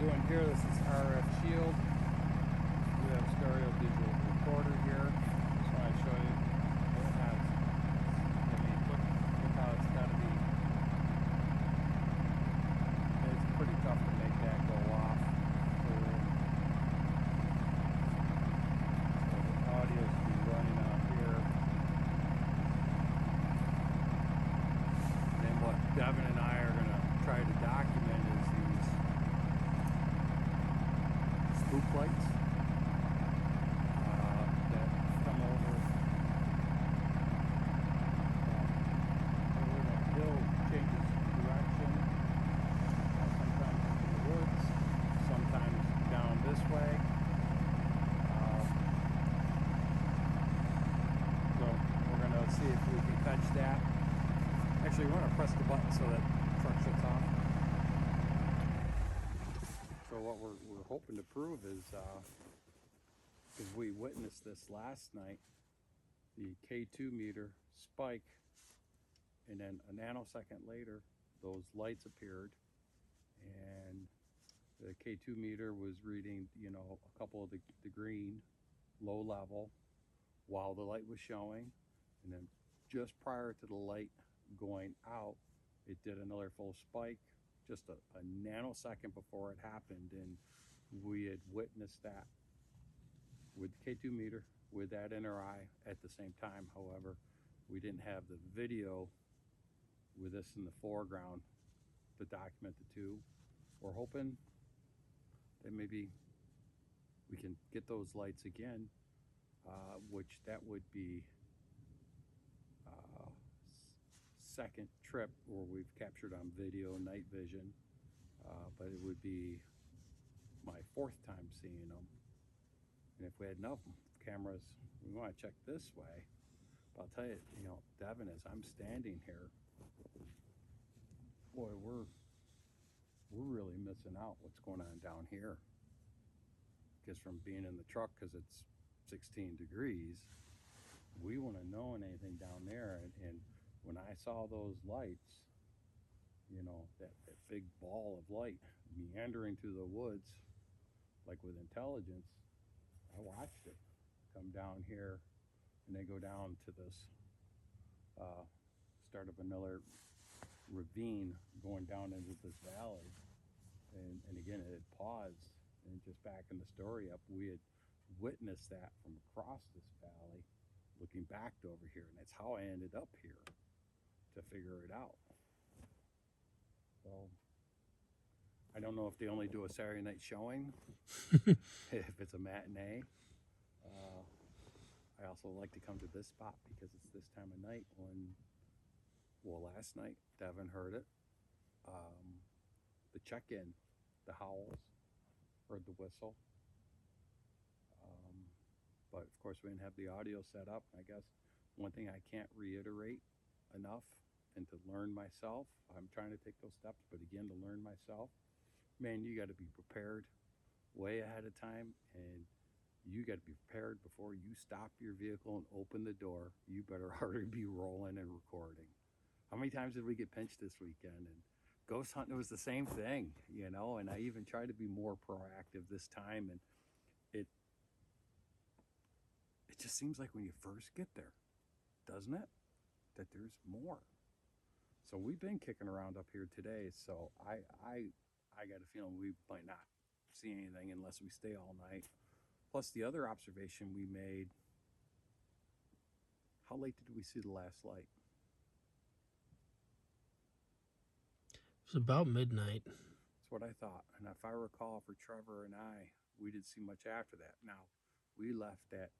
doing here, this is RF Shield. We have a stereo digital recorder here. Just want to show you what it has. I mean, look how it's got to be. It's pretty tough to make that go off. So the audio should be running out here. Then what Devin and I are going to try to document is these spook lights that come over the hill, changes direction, sometimes into the woods, sometimes down this way. So we're going to see if we can catch that. Actually, we want to press the button so that the truck shuts off. So what we're hoping to prove is, because we witnessed this last night, the K2 meter spike, and then a nanosecond later, those lights appeared, and the K2 meter was reading, you know, a couple of the green, low level, while the light was showing, and then just prior to the light going out, it did another full spike, just a nanosecond before it happened, and we had witnessed that with the K2 meter, with that in our eye at the same time. However, we didn't have the video with this in the foreground to document the two. We're hoping that maybe we can get those lights again, which that would be second trip where we've captured on video night vision, but it would be my fourth time seeing them. And if we had enough cameras, we want to check this way. But I'll tell you, you know, Devin, as I'm standing here, boy, we're really missing out what's going on down here. Because from being in the truck, because it's 16 degrees, we wouldn't have known anything down there. And when I saw those lights, you know, that big ball of light meandering through the woods, like with intelligence, I watched it come down here and then go down to this start of another ravine going down into this valley. And again, it had paused. And just backing the story up, we had witnessed that from across this valley, looking back over here. And that's how I ended up here, to figure it out. So I don't know if they only do a Saturday night showing, if it's a matinee. I also like to come to this spot because it's this time of night when, well, last night Devin heard it. The check-in, the howls, heard the whistle. But of course we didn't have the audio set up. I guess one thing I can't reiterate enough, and to learn myself, I'm trying to take those steps, but again, to learn myself, man, you got to be prepared way ahead of time, and you got to be prepared before you stop your vehicle and open the door. You better already be rolling and recording. How many times did we get pinched this weekend? And ghost hunting was the same thing, you know, and I even tried to be more proactive this time, and it just seems like when you first get there, doesn't it, that there's more. So we've been kicking around up here today, so I got a feeling we might not see anything unless we stay all night. Plus the other observation we made, how late did we see the last light? It was about midnight. That's what I thought. And if I recall, for Trevor and I, we didn't see much after that. Now, we left at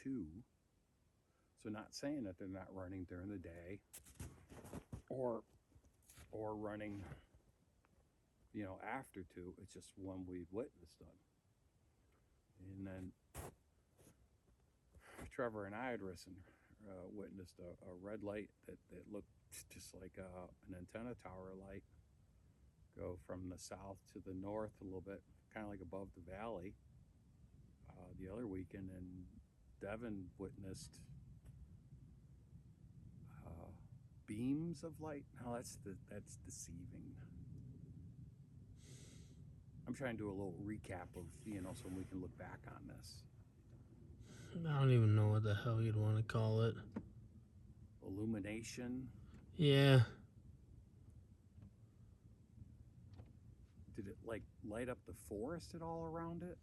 2, so not saying that they're not running during the day or running, you know, after 2. It's just when we witnessed them. And then Trevor and I had witnessed a red light that looked just like an antenna tower light go from the south to the north a little bit, kind of like above the valley, the other weekend. And Devin witnessed beams of light. No, that's deceiving. I'm trying to do a little recap of, you know, so we can look back on this. I don't even know what the hell you'd want to call it. Illumination. Yeah. Did it like light up the forest at all around it?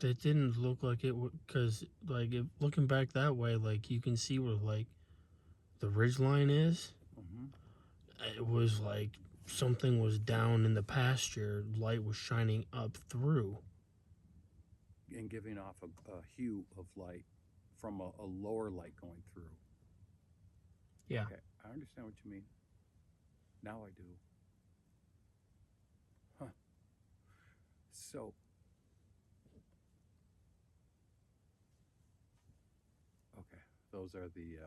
It didn't look like it would, because like looking back that way, like you can see where like the ridge line is. Mm-hmm. It was like something was down in the pasture. Light was shining up through. And giving off a hue of light from a lower light going through. Yeah. Okay, I understand what you mean. Now I do. Huh. So, okay, those are the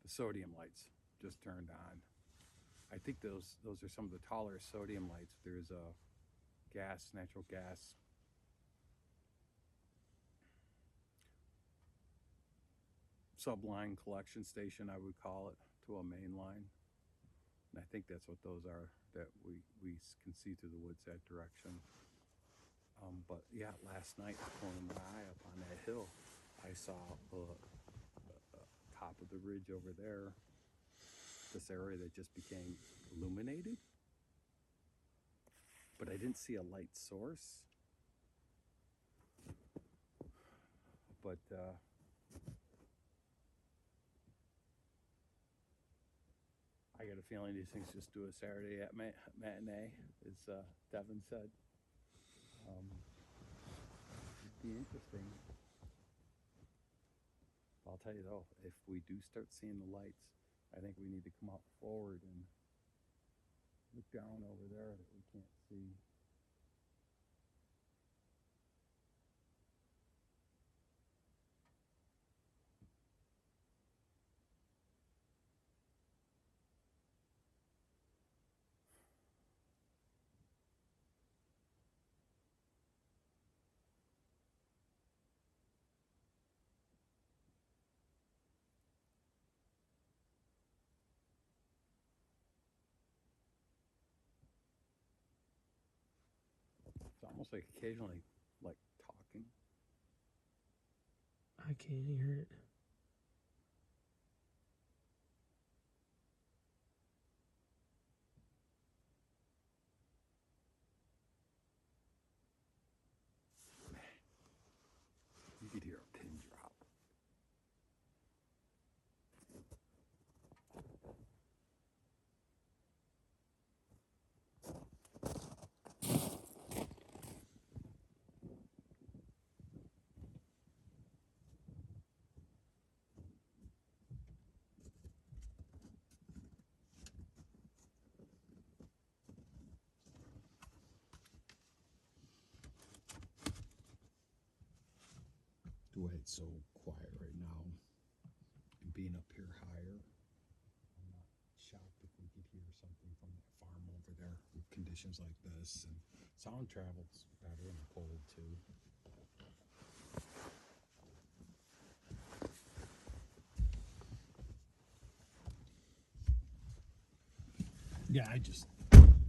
sodium lights just turned on. I think those are some of the taller sodium lights. There's a natural gas subline collection station, I would call it, to a main line. And I think that's what those are that we can see through the woods that direction. But yeah, last night, pulling my eye up on that hill, I saw top of the ridge over there, this area that just became illuminated. But I didn't see a light source. But I got a feeling these things just do a Saturday at matinee, as Devin said. It'd be interesting. I'll tell you though, if we do start seeing the lights, I think we need to come out forward and look down over there that we can't see. It's almost like occasionally like talking. I can't hear it. You could hear a pin drop. The way it's so quiet right now, and being up here higher, I'm not shocked if we could hear something from that farm over there with conditions like this. And sound travels better in the cold too. Yeah, and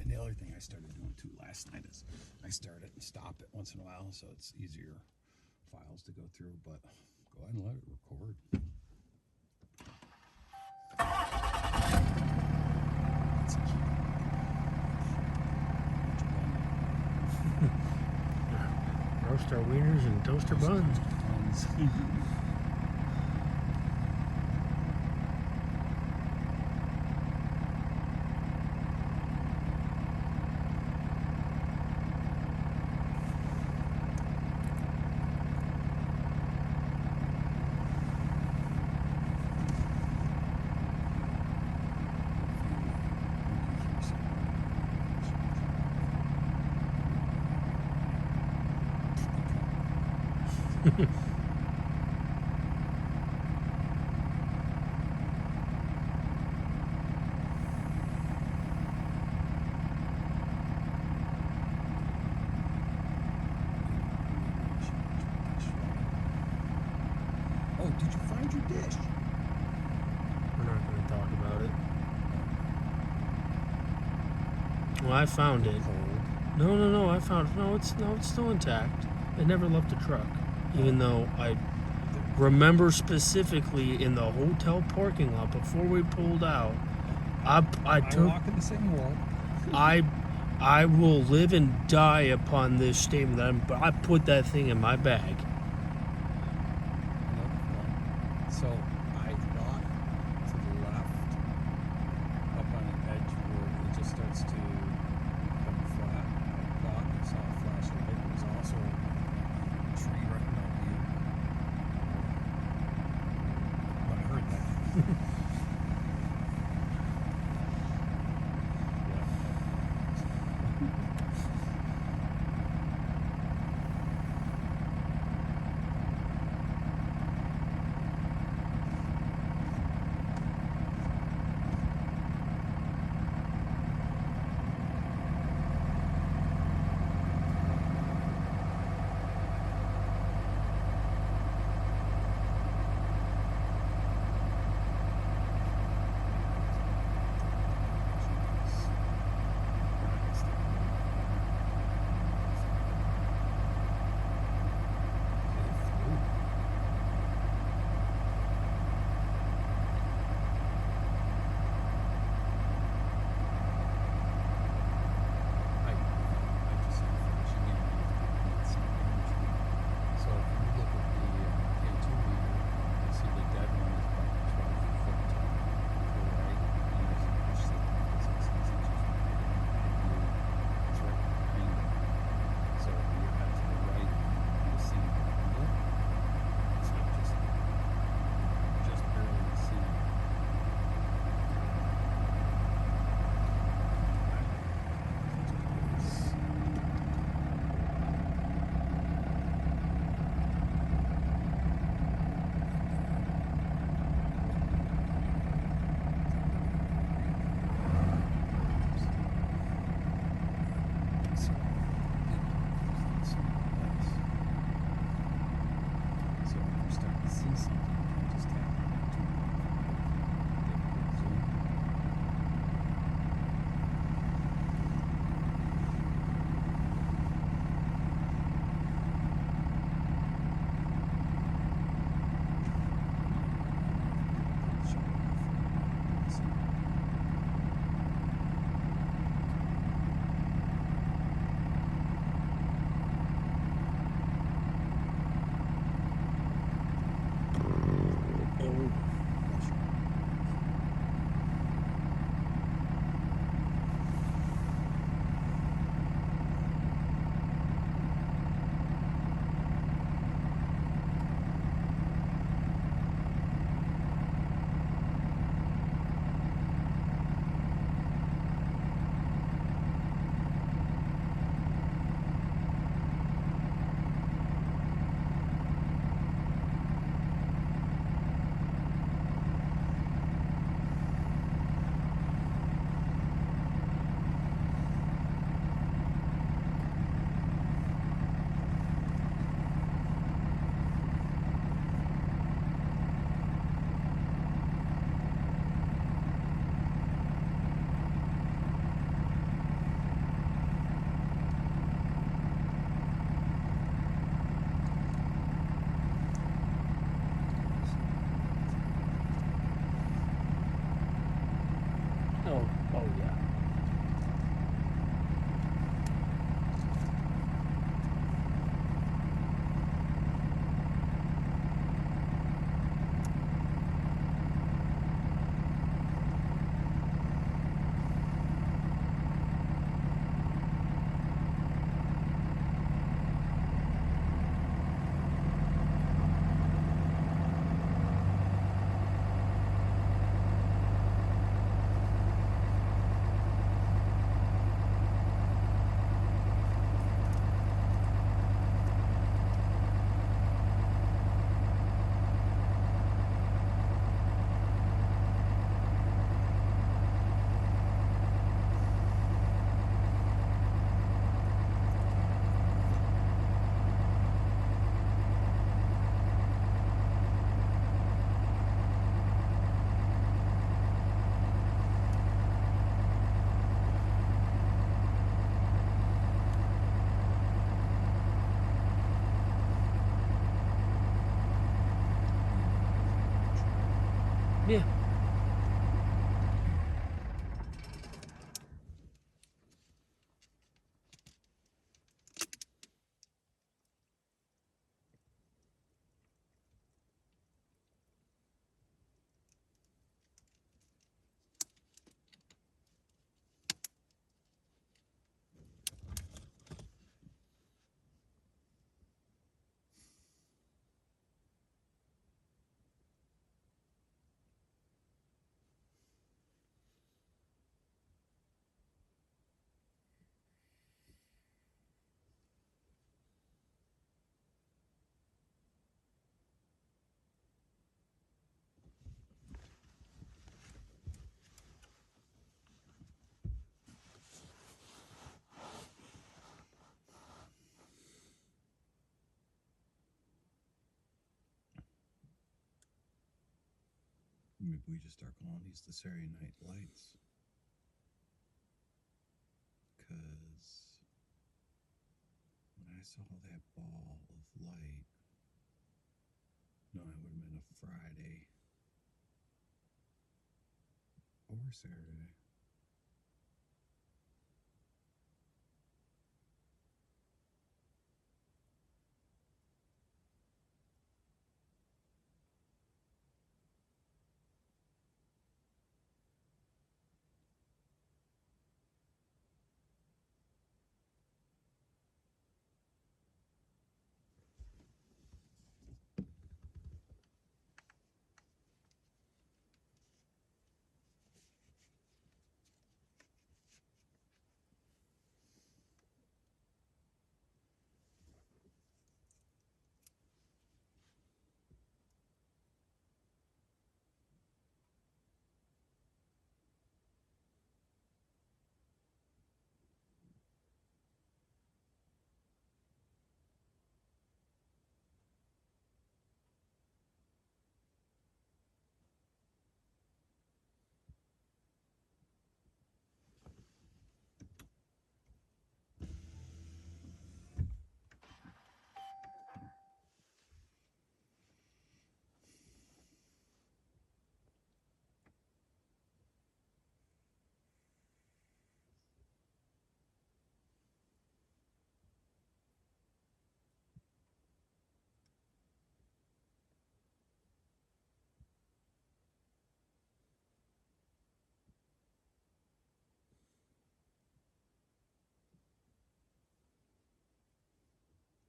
the other thing I started doing too last night is I start it and stop it once in a while, so it's easier files to go through, but go ahead and let it record. Roast our wieners and toast our buns. Oh, did you find your dish? We're not going to talk about it. Well, I found it. Cold. No. I found it's still intact. It never left the truck, even though I remember specifically in the hotel parking lot before we pulled out. I took. walk in the same world. I will live and die upon this statement that I put that thing in my bag. So I thought to the left, up on the edge where it just starts to become flat. I thought I saw a flash of light. There was also a tree right in my view. But I heard that. Yeah. Maybe we just start calling these the Saturday Night Lights. Because when I saw that ball of light, no, it would have been a Friday or Saturday.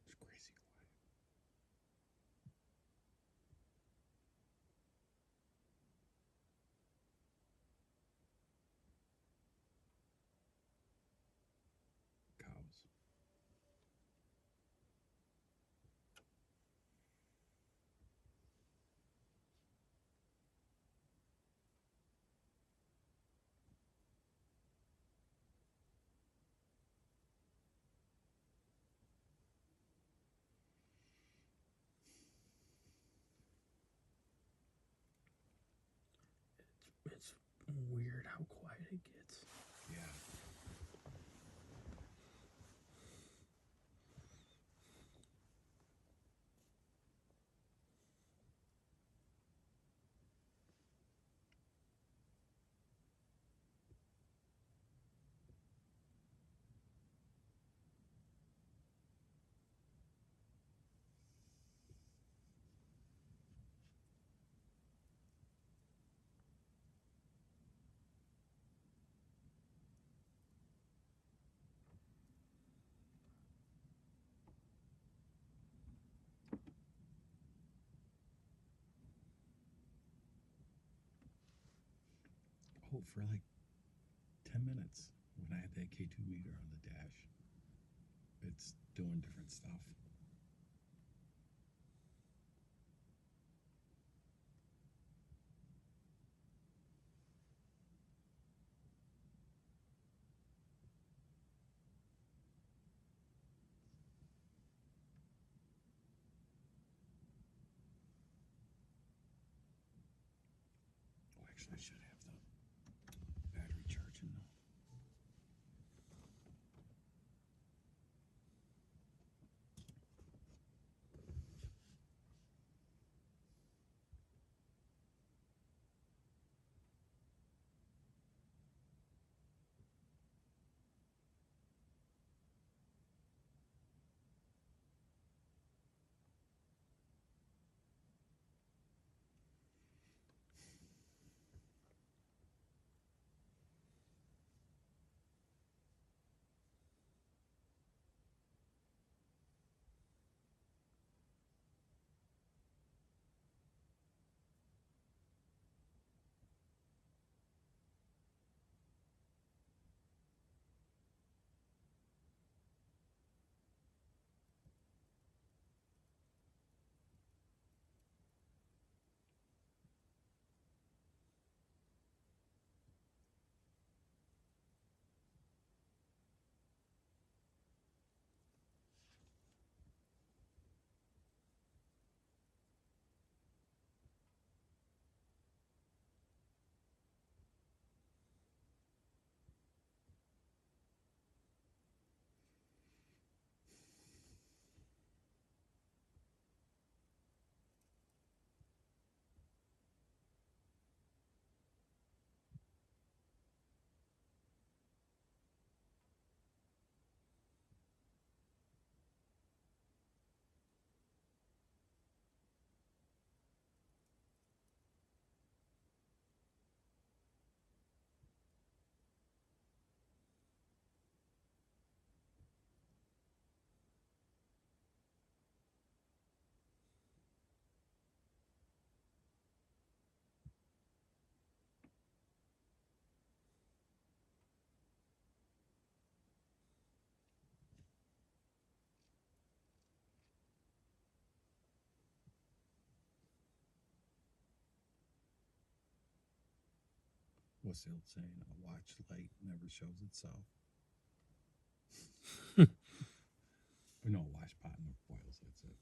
It's crazy quiet. Cows. It's weird how quiet it gets. Yeah. Oh, for like 10 minutes when I had that K2 meter on the dash, it's doing different stuff. Oh, actually, I should have the battery charging now. what's the old saying? A watch light never shows itself. Or no, a wash pot never boils. That's it.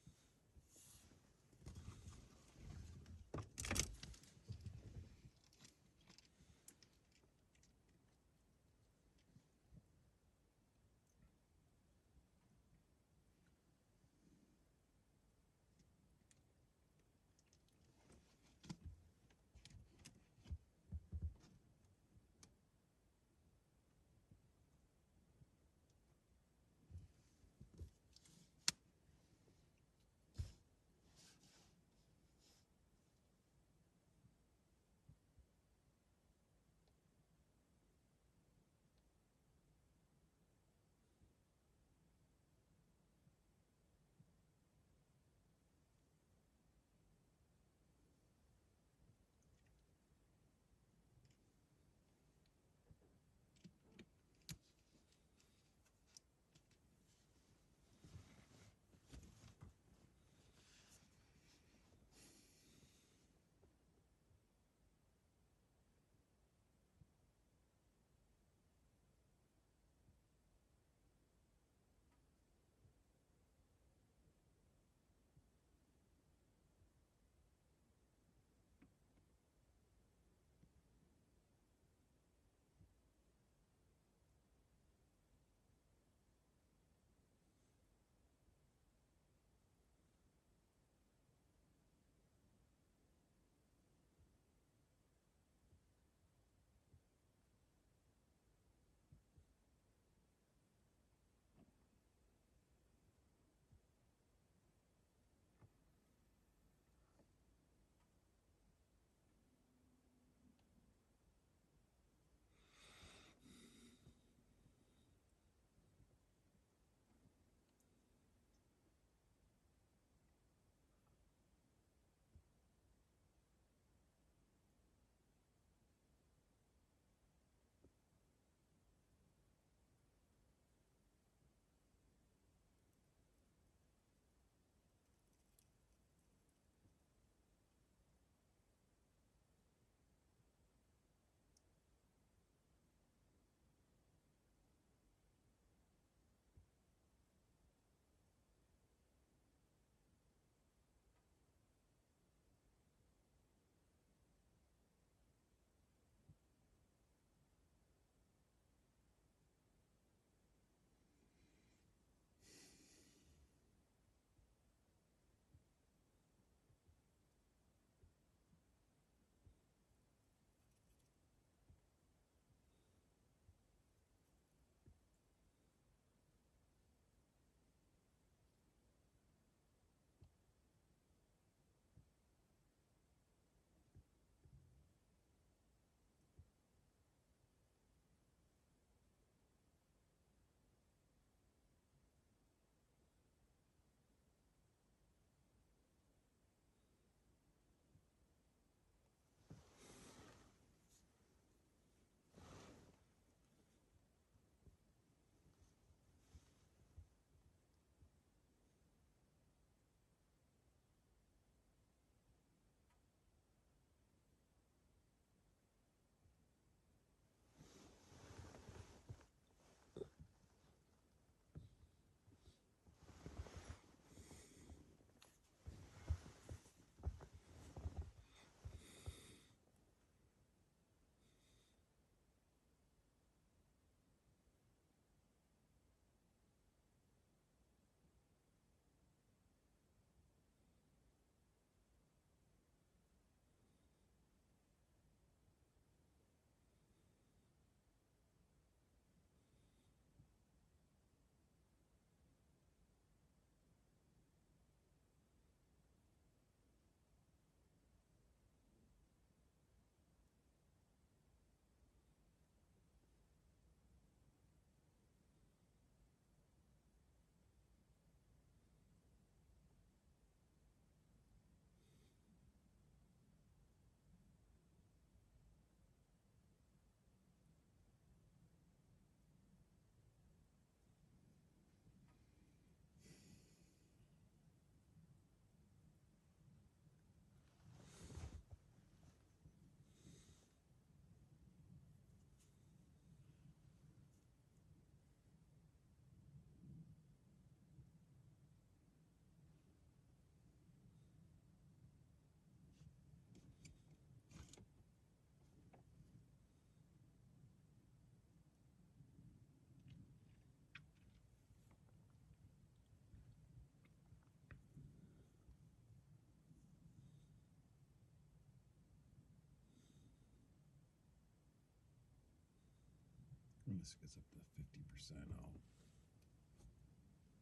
When this gets up to 50%,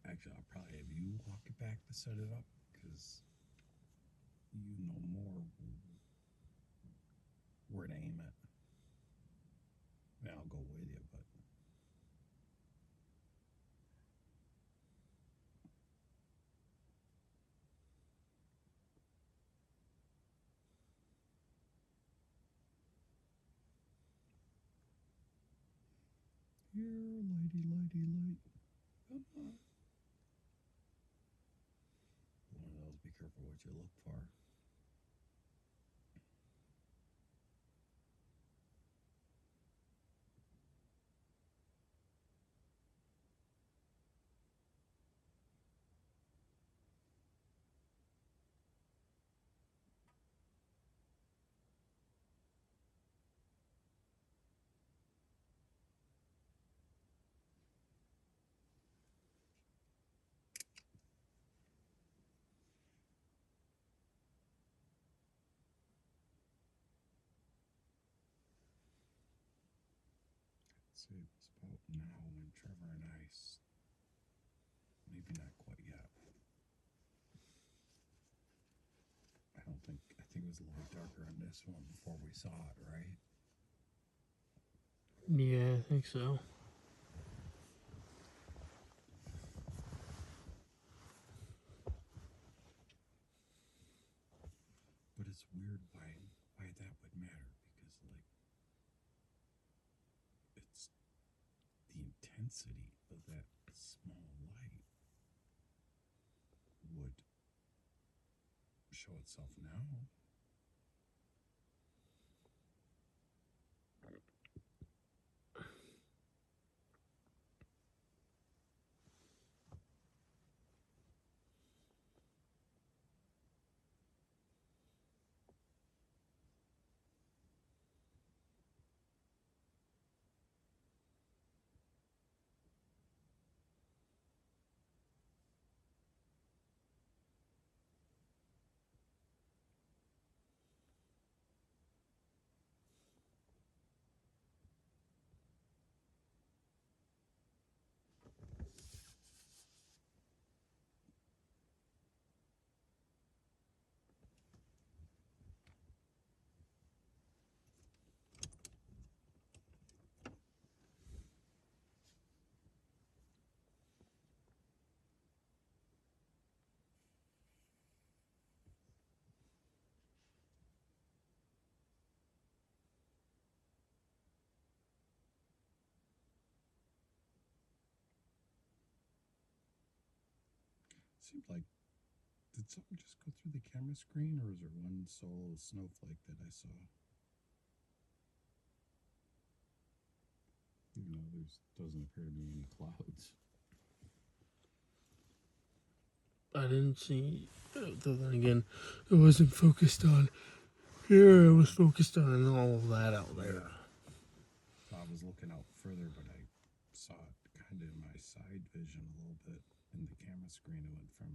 I'll probably have you walk it back to set it up, because you know more where to aim it. Yeah, I'll go with you, but here, lighty, lighty, light. Come on. One of those, be careful what you look for. See, it was about now when Trevor and I, maybe not quite yet. I think it was a little darker on this one before we saw it, right? Yeah, I think so. But it's weird why that would matter, because like it's the intensity of that small light would show itself now. Seemed like, did something just go through the camera screen, or is there one solo snowflake that I saw? Even though doesn't appear to be any clouds. I didn't see. Then again, it wasn't focused on here. It was focused on all of that out there. So I was looking out further, but I saw it kind of in my side vision a little bit in the camera screen. It went from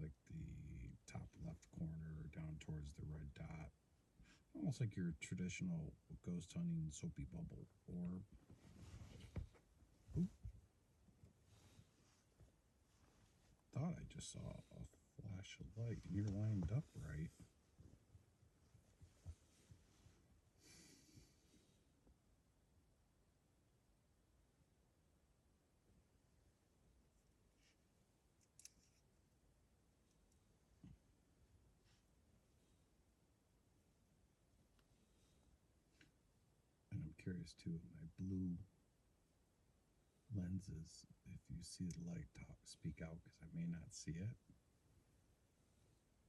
like the top left corner down towards the red dot, almost like your traditional ghost hunting soapy bubble orb. Oop. Thought I just saw a flash of light, and you're lined up right. And I'm curious too, in my blue lenses, if you see the light speak out, because I may not see it.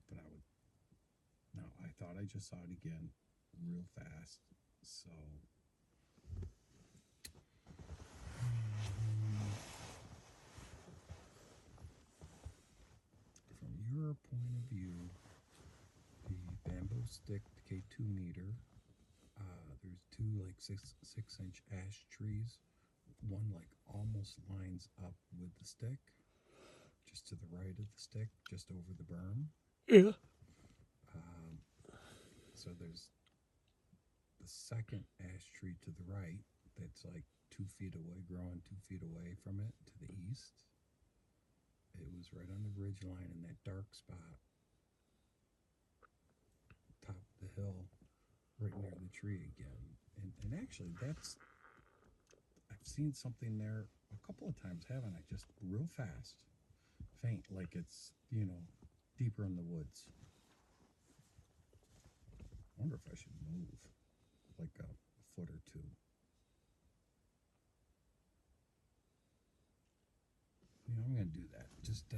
But I thought I just saw it again real fast. So from your point of view, the bamboo stick K2 meter, there's two like 6-inch ash trees. One like almost lines up with the stick, just to the right of the stick, just over the berm. Yeah. So there's the second ash tree to the right that's like 2 feet away, growing 2 feet away from it to the east. It was right on the ridge line in that dark spot, top of the hill, right near the tree again. And actually, I've seen something there a couple of times, haven't I? Just real fast, faint, like it's, deeper in the woods. I wonder if I should move like a foot or two. I'm gonna do that. Just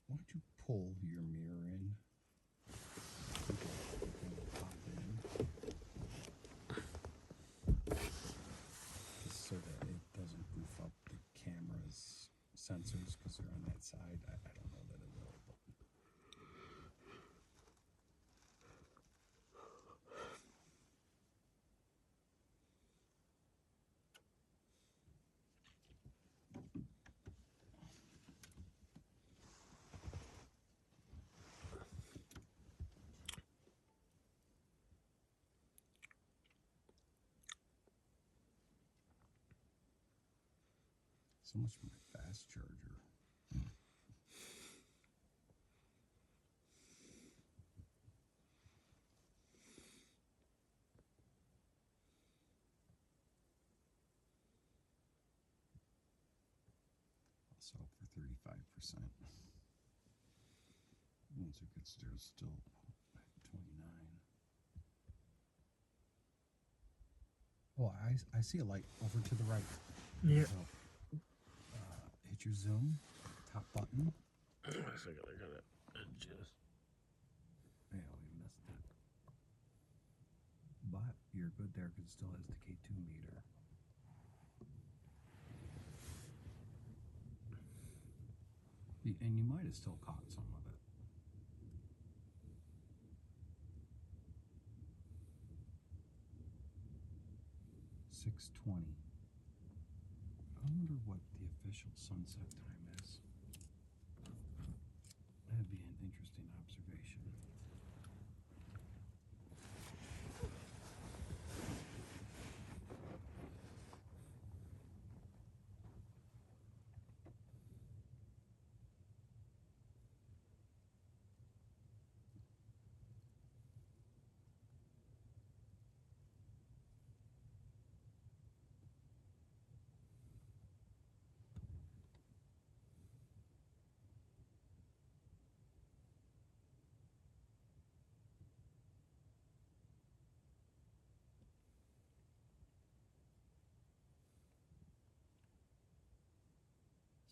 why don't you pull your mirror in? And pop in. Just so that it doesn't goof up the camera's sensors because they're on that side. I don't know that it will, but so much for my fast charger. I'll sell for 35%. Once it gets there, it's still at 29. Oh, I see a light over to the right. Yeah. So, hit your zoom, top button. Wait a second, I gotta adjust. Yeah, we missed it. But you're good there because it still has the K2 meter. And you might have still caught some of it. $6:20. I wonder what the official sunset time is. That'd be an interesting observation.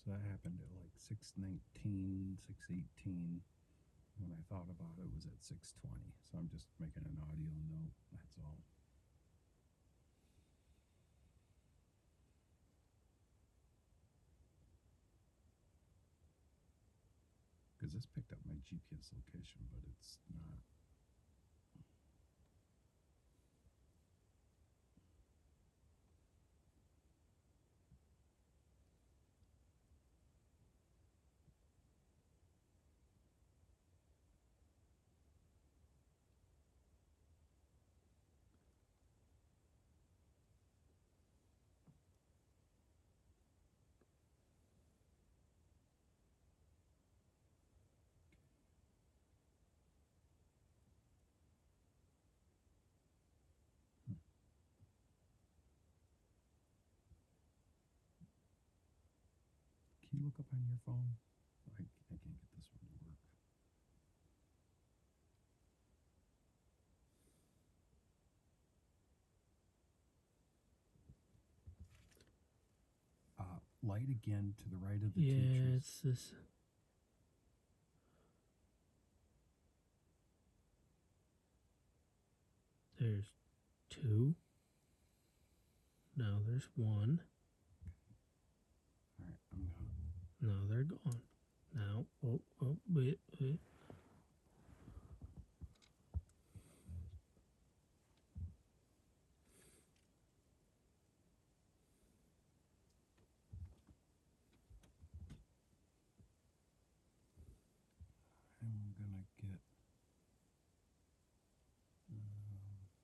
So that happened at like 6:19, 6:18. When I thought about it, it was at 6:20. So I'm just making an audio note, that's all. Because this picked up my GPS location, but it's not. Can you look up on your phone? I can't get this one to work. light again to the right of the Yeah, teachers. it's this. There's two. Now there's one. All right, I'm gonna. Now they're gone. Now, wait. I'm gonna get. I want to do this.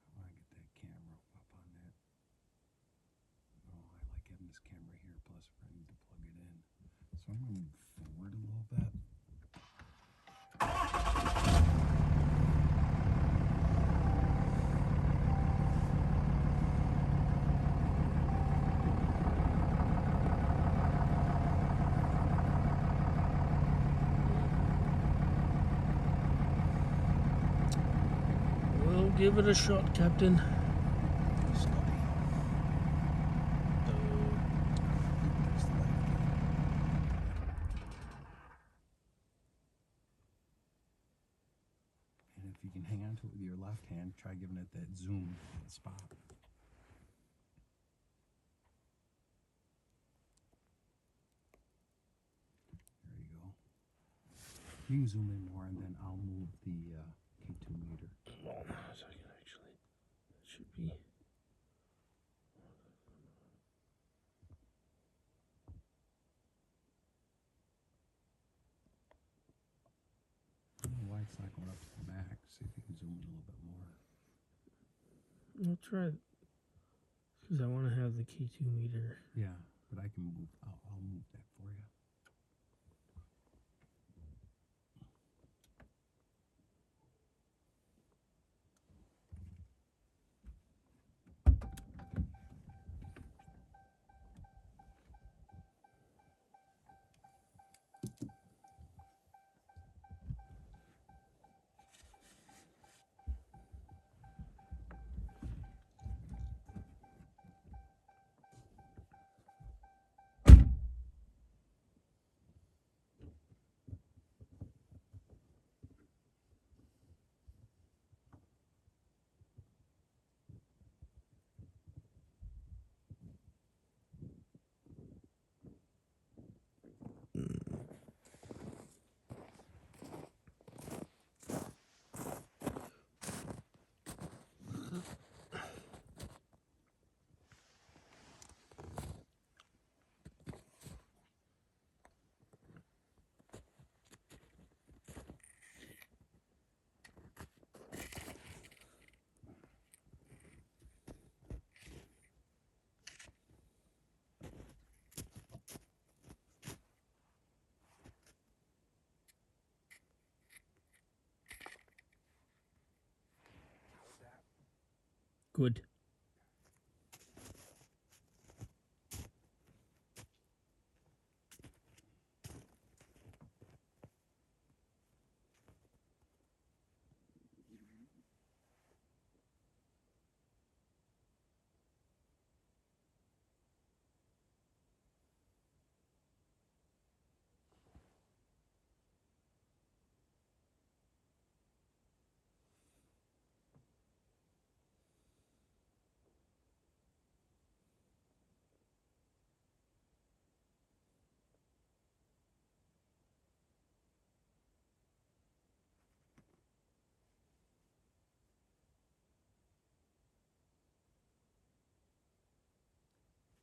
I want to get that camera up on that. Oh, I like having this camera here. Plus, I need to plug it in. So I'm gonna move forward a little bit. We'll give it a shot, Captain. There's the light again. And if you can hang on to it with your left hand, try giving it that zoom spot. There you go. You can zoom in more, and then I'll move the K2 meter. Hold on a second, actually. It should be. I don't know why it's not going up to the max. See if you can zoom in a little bit more. I'll try. Because I want to have the K2 meter. Yeah, but I can move. I'll move that for you. Good.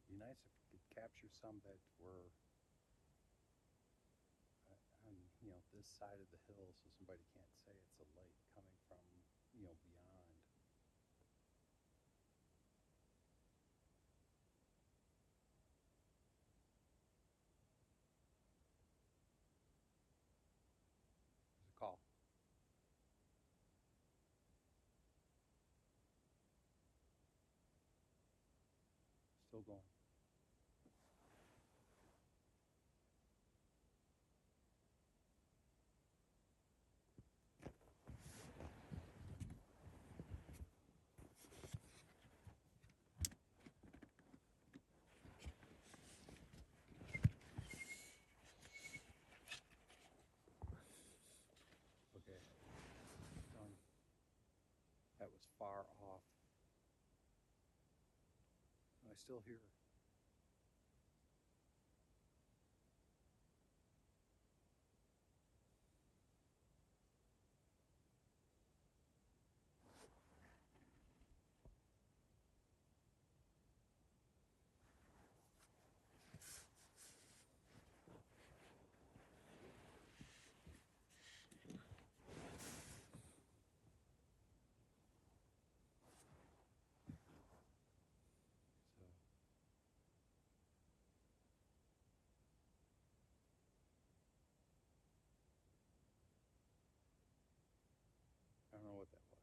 Be nice if we could capture some that were on, this side of the hill, so somebody can't say it's a light coming from, beyond. There's a call. Still going. far off. I still hear her. So I don't know what that was.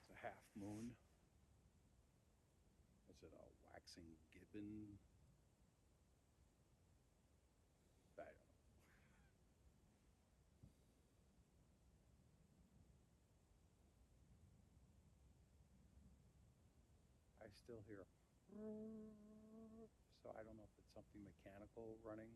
It's a half moon. Is it a waxing gibbon? I don't know. I still hear. So I don't know if it's something mechanical running.